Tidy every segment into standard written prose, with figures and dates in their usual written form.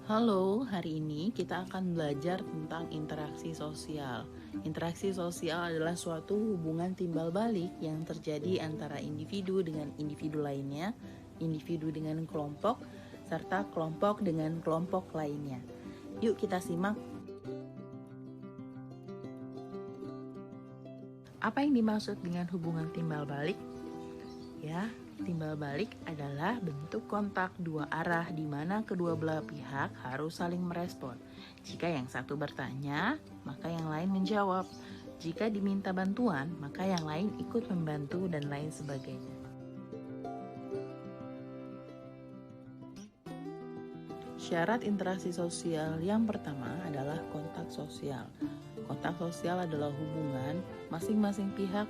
Halo, hari ini kita akan belajar tentang interaksi sosial. Interaksi sosial adalah suatu hubungan timbal balik yang terjadi antara individu dengan individu lainnya, individu dengan kelompok, serta kelompok dengan kelompok lainnya. Yuk kita simak. Apa yang dimaksud dengan hubungan timbal balik? Ya, timbal balik adalah bentuk kontak dua arah di mana kedua belah pihak harus saling merespon. Jika yang satu bertanya, maka yang lain menjawab. Jika diminta bantuan, maka yang lain ikut membantu dan lain sebagainya. Syarat interaksi sosial yang pertama adalah kontak sosial. Kontak sosial adalah hubungan masing-masing pihak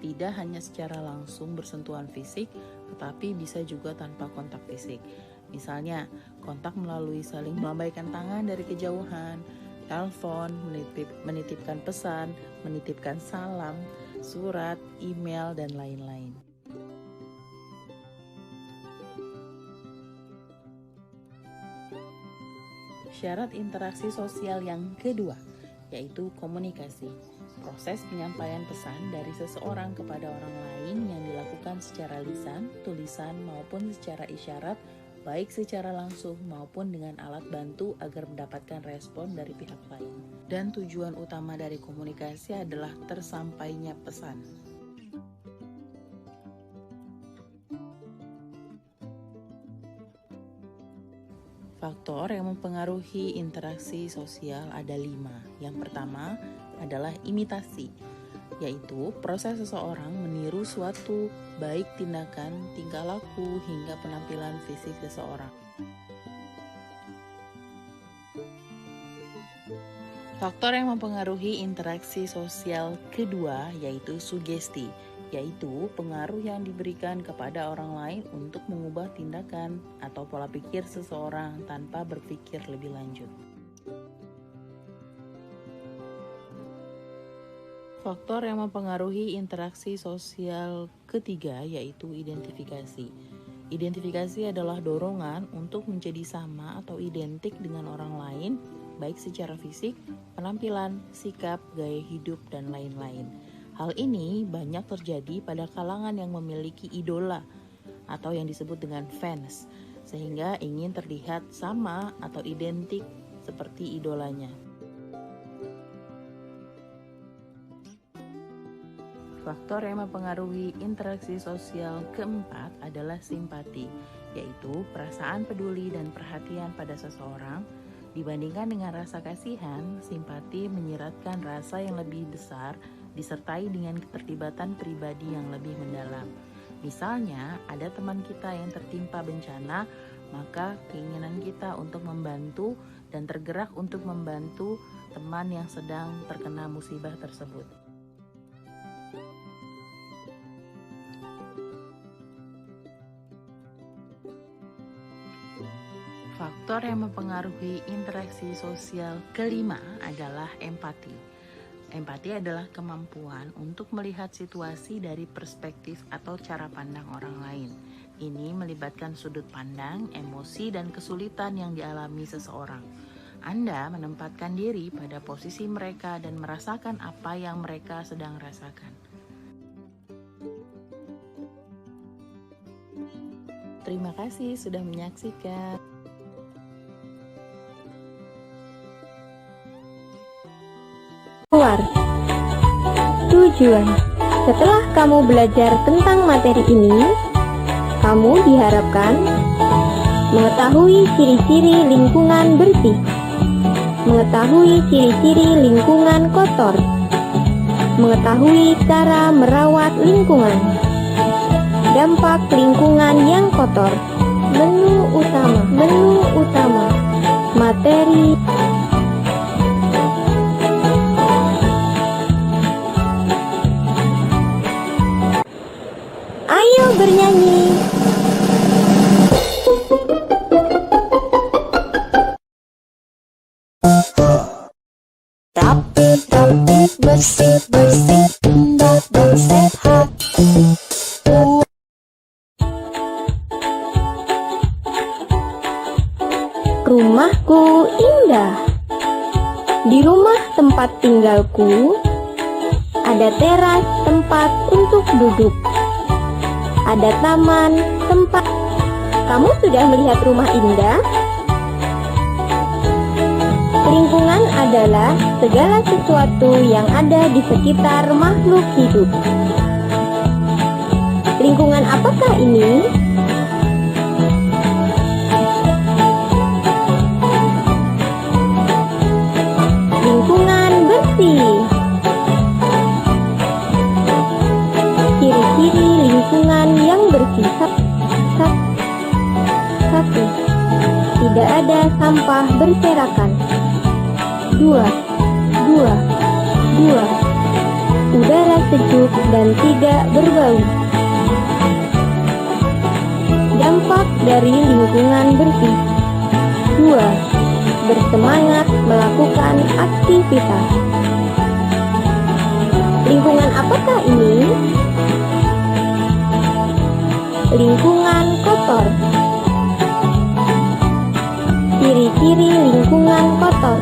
tidak hanya secara langsung bersentuhan fisik, tetapi bisa juga tanpa kontak fisik. Misalnya, kontak melalui saling melambaikan tangan dari kejauhan, telepon, menitipkan pesan, menitipkan salam, surat, email, dan lain-lain. Syarat interaksi sosial yang kedua, yaitu komunikasi. Proses penyampaian pesan dari seseorang kepada orang lain yang dilakukan secara lisan, tulisan, maupun secara isyarat, baik secara langsung maupun dengan alat bantu agar mendapatkan respon dari pihak lain. Dan tujuan utama dari komunikasi adalah tersampainya pesan. Faktor yang mempengaruhi interaksi sosial ada 5. Yang pertama adalah imitasi, yaitu proses seseorang meniru suatu baik tindakan, tingkah laku, hingga penampilan fisik seseorang. Faktor yang mempengaruhi interaksi sosial kedua yaitu sugesti, yaitu pengaruh yang diberikan kepada orang lain untuk mengubah tindakan atau pola pikir seseorang tanpa berpikir lebih lanjut. Faktor yang mempengaruhi interaksi sosial ketiga yaitu identifikasi. Identifikasi adalah dorongan untuk menjadi sama atau identik dengan orang lain, baik secara fisik, penampilan, sikap, gaya hidup, dan lain-lain. Hal ini banyak terjadi pada kalangan yang memiliki idola atau yang disebut dengan fans, sehingga ingin terlihat sama atau identik seperti idolanya. Faktor yang mempengaruhi interaksi sosial keempat adalah simpati, yaitu perasaan peduli dan perhatian pada seseorang. Dibandingkan dengan rasa kasihan, simpati menyiratkan rasa yang lebih besar disertai dengan keterlibatan pribadi yang lebih mendalam. Misalnya, ada teman kita yang tertimpa bencana, maka keinginan kita untuk membantu dan tergerak untuk membantu teman yang sedang terkena musibah tersebut. Faktor yang mempengaruhi interaksi sosial kelima adalah empati. Empati adalah kemampuan untuk melihat situasi dari perspektif atau cara pandang orang lain. Ini melibatkan sudut pandang, emosi, dan kesulitan yang dialami seseorang. Anda menempatkan diri pada posisi mereka dan merasakan apa yang mereka sedang rasakan. Terima kasih sudah menyaksikan. Tujuan. Setelah kamu belajar tentang materi ini, kamu diharapkan mengetahui ciri-ciri lingkungan bersih, mengetahui ciri-ciri lingkungan kotor, mengetahui cara merawat lingkungan, dampak lingkungan yang kotor, menu utama, materi. Ayo bernyanyi. Rapi, bersih, indah dan sehat. Rumahku indah. Di rumah tempat tinggalku, ada teras tempat untuk duduk. Ada taman tempat. Kamu sudah melihat rumah indah? Lingkungan adalah segala sesuatu yang ada di sekitar makhluk hidup. Lingkungan apakah ini? Lingkungan bersih. Ciri-ciri lingkungan yang bersih. 1. Tidak ada sampah berserakan. 2. Udara sejuk dan tidak berbau. Dampak dari lingkungan bersih. 2. Bersemangat melakukan aktivitas. Lingkungan apakah ini? Lingkungan kotor. Ciri-ciri lingkungan kotor.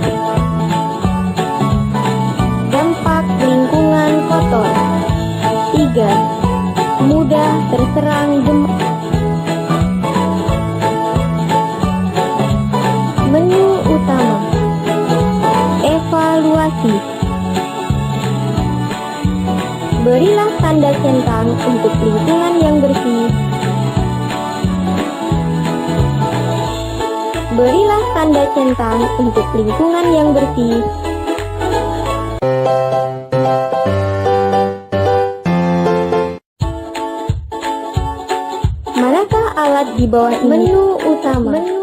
Dampak lingkungan kotor. 3. Mudah terserang demam. Menu utama. Evaluasi. Berilah tanda centang untuk lingkungan yang bersih. Berilah tanda centang untuk lingkungan yang bersih. Manakah alat di bawah ini? Menu utama.